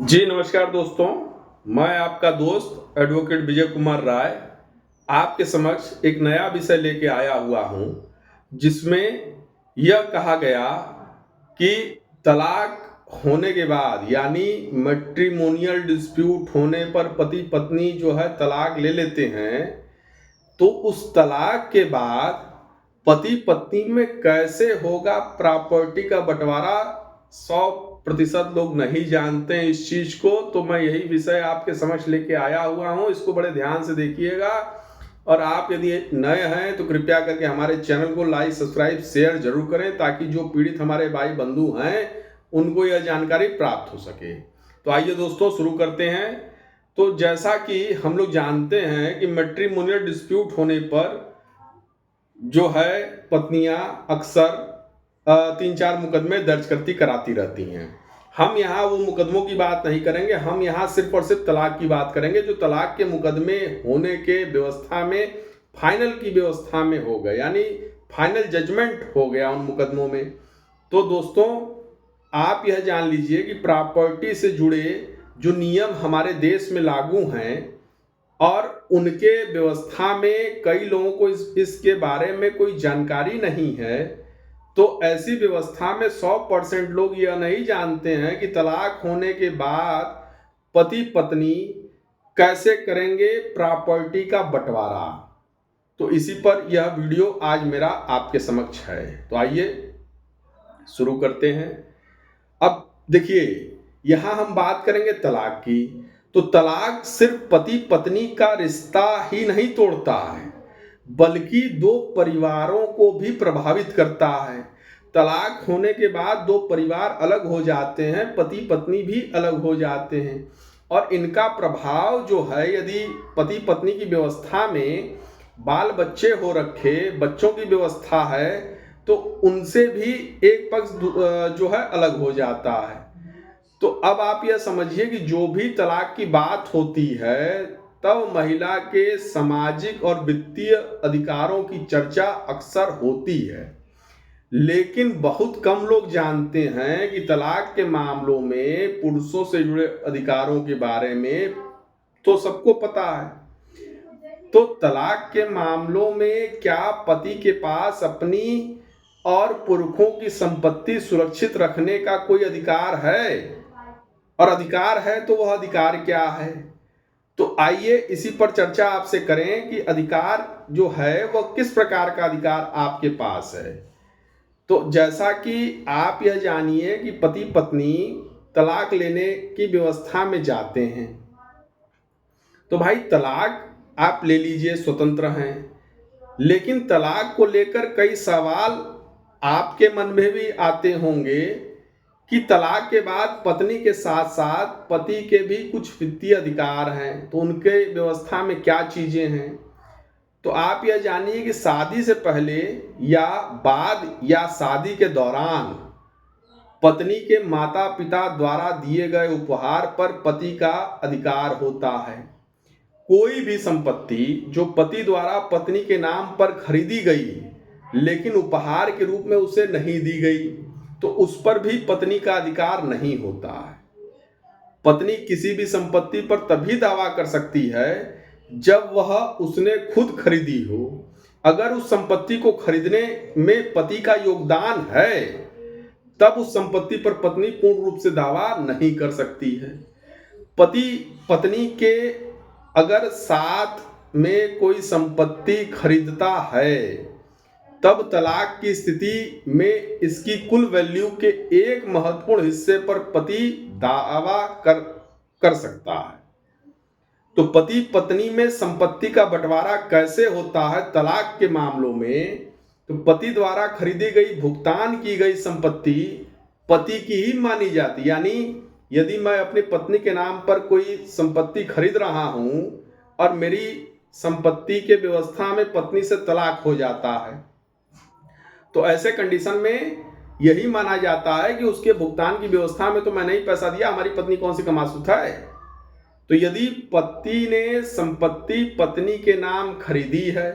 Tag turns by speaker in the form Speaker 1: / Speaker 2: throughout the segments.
Speaker 1: जी नमस्कार दोस्तों। मैं आपका दोस्त एडवोकेट विजय कुमार राय आपके समक्ष एक नया विषय लेके आया हुआ हूं, जिसमें यह कहा गया कि तलाक होने के बाद यानी मैट्रिमोनियल डिस्प्यूट होने पर पति पत्नी जो है तलाक ले लेते हैं, तो उस तलाक के बाद पति पत्नी में कैसे होगा प्रॉपर्टी का बंटवारा। 100% लोग नहीं जानते हैं इस चीज को, तो मैं यही विषय आपके समक्ष लेके आया हुआ हूं। इसको बड़े ध्यान से देखिएगा और आप यदि नए हैं तो कृपया करके हमारे चैनल को लाइक सब्सक्राइब शेयर जरूर करें, ताकि जो पीड़ित हमारे भाई बंधु हैं उनको यह जानकारी प्राप्त हो सके। तो आइए दोस्तों शुरू करते हैं। तो जैसा कि हम लोग जानते हैं कि मैट्रिमोनियल डिस्प्यूट होने पर जो है पत्नियां अक्सर 3-4 मुकदमे दर्ज कराती रहती हैं। हम यहाँ वो मुकदमों की बात नहीं करेंगे, हम यहाँ सिर्फ और सिर्फ तलाक की बात करेंगे, जो तलाक के मुकदमे होने के व्यवस्था में फाइनल की व्यवस्था में हो गए, यानी फाइनल जजमेंट हो गया उन मुकदमों में। तो दोस्तों आप यह जान लीजिए कि प्रॉपर्टी से जुड़े जो नियम हमारे देश में लागू हैं और उनके व्यवस्था में कई लोगों को इसके बारे में कोई जानकारी नहीं है, तो ऐसी व्यवस्था में 100% लोग यह नहीं जानते हैं कि तलाक होने के बाद पति पत्नी कैसे करेंगे प्रॉपर्टी का बंटवारा। तो इसी पर यह वीडियो आज मेरा आपके समक्ष है। तो आइए शुरू करते हैं। अब देखिए, यहां हम बात करेंगे तलाक की। तो तलाक सिर्फ पति पत्नी का रिश्ता ही नहीं तोड़ता है, बल्कि दो परिवारों को भी प्रभावित करता है। तलाक होने के बाद दो परिवार अलग हो जाते हैं, पति पत्नी भी अलग हो जाते हैं, और इनका प्रभाव जो है, यदि पति पत्नी की व्यवस्था में बाल बच्चे हो रखे, बच्चों की व्यवस्था है, तो उनसे भी एक पक्ष जो है अलग हो जाता है। तो अब आप यह समझिए कि जो भी तलाक की बात होती है, तब महिला के सामाजिक और वित्तीय अधिकारों की चर्चा अक्सर होती है, लेकिन बहुत कम लोग जानते हैं कि तलाक के मामलों में पुरुषों से जुड़े अधिकारों के बारे में तो सबको पता है। तो तलाक के मामलों में क्या पति के पास अपनी और पुरुषों की संपत्ति सुरक्षित रखने का कोई अधिकार है? और अधिकार है तो वह अधिकार क्या है? तो आइए इसी पर चर्चा आपसे करें कि अधिकार जो है वह किस प्रकार का अधिकार आपके पास है। तो जैसा कि आप यह जानिए कि पति पत्नी तलाक लेने की व्यवस्था में जाते हैं, तो भाई तलाक आप ले लीजिए, स्वतंत्र हैं, लेकिन तलाक को लेकर कई सवाल आपके मन में भी आते होंगे कि तलाक के बाद पत्नी के साथ साथ पति के भी कुछ वित्तीय अधिकार हैं, तो उनके व्यवस्था में क्या चीजें हैं। तो आप यह जानिए कि शादी से पहले या बाद या शादी के दौरान पत्नी के माता पिता द्वारा दिए गए उपहार पर पति का अधिकार होता है। कोई भी संपत्ति जो पति द्वारा पत्नी के नाम पर खरीदी गई लेकिन उपहार के रूप में उसे नहीं दी गई, तो उस पर भी पत्नी का अधिकार नहीं होता है। पत्नी किसी भी संपत्ति पर तभी दावा कर सकती है जब वह उसने खुद खरीदी हो। अगर उस संपत्ति को खरीदने में पति का योगदान है, तब उस संपत्ति पर पत्नी पूर्ण रूप से दावा नहीं कर सकती है। पति पत्नी के अगर साथ में कोई संपत्ति खरीदता है, तब तलाक की स्थिति में इसकी कुल वैल्यू के एक महत्वपूर्ण हिस्से पर पति दावा कर सकता है। तो पति पत्नी में संपत्ति का बंटवारा कैसे होता है तलाक के मामलों में? तो पति द्वारा खरीदी गई, भुगतान की गई संपत्ति पति की ही मानी जाती। यानी यदि मैं अपनी पत्नी के नाम पर कोई संपत्ति खरीद रहा हूं और मेरी संपत्ति के व्यवस्था में पत्नी से तलाक हो जाता है, तो ऐसे कंडीशन में यही माना जाता है कि उसके भुगतान की व्यवस्था में तो मैंने ही पैसा दिया, हमारी पत्नी कौन सी कमासुत है। तो यदि पति ने संपत्ति पत्नी के नाम खरीदी है,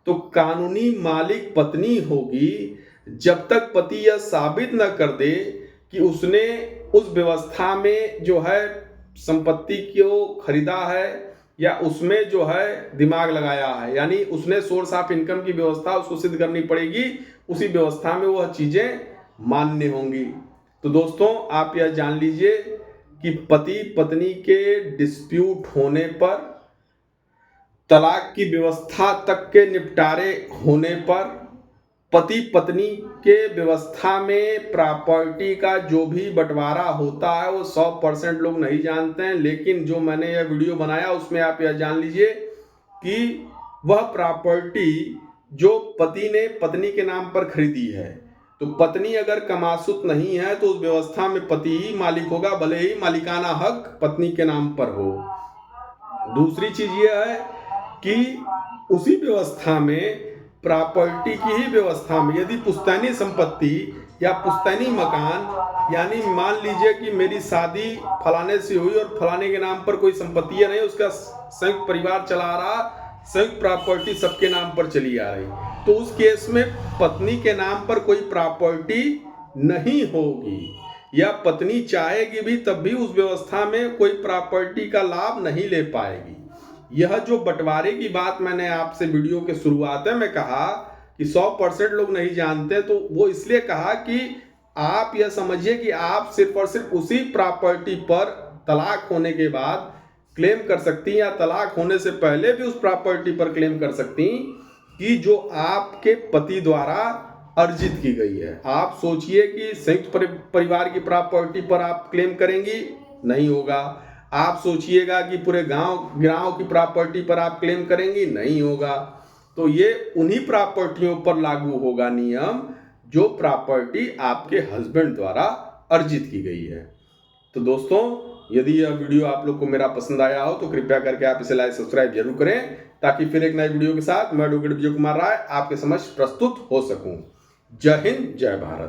Speaker 1: तो कानूनी मालिक पत्नी होगी, जब तक पति यह साबित न कर दे कि उसने उस व्यवस्था में जो है संपत्ति को खरीदा है या उसमें जो है दिमाग लगाया है, यानी उसने सोर्स ऑफ इनकम की व्यवस्था उसको सिद्ध करनी पड़ेगी, उसी व्यवस्था में वह चीजें मान्य होंगी। तो दोस्तों आप यह जान लीजिए कि पति पत्नी के डिस्प्यूट होने पर, तलाक की व्यवस्था तक के निपटारे होने पर, पति पत्नी के व्यवस्था में प्रॉपर्टी का जो भी बंटवारा होता है वो 100% लोग नहीं जानते हैं, लेकिन जो मैंने यह वीडियो बनाया उसमें आप यह जान लीजिए कि वह प्रॉपर्टी जो पति ने पत्नी के नाम पर खरीदी है, तो पत्नी अगर कमासुत नहीं है तो उस व्यवस्था में पति ही मालिक होगा, भले ही मालिकाना हक पत्नी के नाम पर हो। दूसरी चीज यह है कि उसी व्यवस्था में, प्रॉपर्टी की ही व्यवस्था में, यदि पुश्तैनी संपत्ति या पुश्तैनी मकान, यानी मान लीजिए कि मेरी शादी फलाने से हुई और फलाने के नाम पर कोई संपत्ति है नहीं, उसका संयुक्त परिवार चला रहा, संयुक्त प्रॉपर्टी सबके नाम पर चली आ रही, तो उस केस में पत्नी के नाम पर कोई प्रॉपर्टी नहीं होगी, या पत्नी चाहेगी भी तब भी उस व्यवस्था में कोई प्रॉपर्टी का लाभ नहीं ले पाएगी। यह जो बंटवारे की बात मैंने आपसे वीडियो के शुरुआत में कहा कि 100% लोग नहीं जानते, तो वो इसलिए कहा कि आप यह समझिए कि आप सिर्फ और सिर्फ उसी प्रॉपर्टी पर तलाक होने के बाद क्लेम कर सकती, या तलाक होने से पहले भी उस प्रॉपर्टी पर क्लेम कर सकती कि जो आपके पति द्वारा अर्जित की गई है। आप सोचिए कि संयुक्त परिवार की प्रॉपर्टी पर आप क्लेम करेंगी, नहीं होगा। आप सोचिएगा कि पूरे गांव की प्रॉपर्टी पर आप क्लेम करेंगी, नहीं होगा। तो ये उन्हीं प्रॉपर्टियों पर लागू होगा नियम जो प्रॉपर्टी आपके हस्बैंड द्वारा अर्जित की गई है। तो दोस्तों यदि यह वीडियो आप लोग को मेरा पसंद आया हो तो कृपया करके आप इसे लाइक सब्सक्राइब जरूर करें, ताकि फिर एक नए वीडियो के साथ मैं एडवोकेट विजय कुमार राय आपके समक्ष प्रस्तुत हो सकूं। जय हिंद, जय भारत।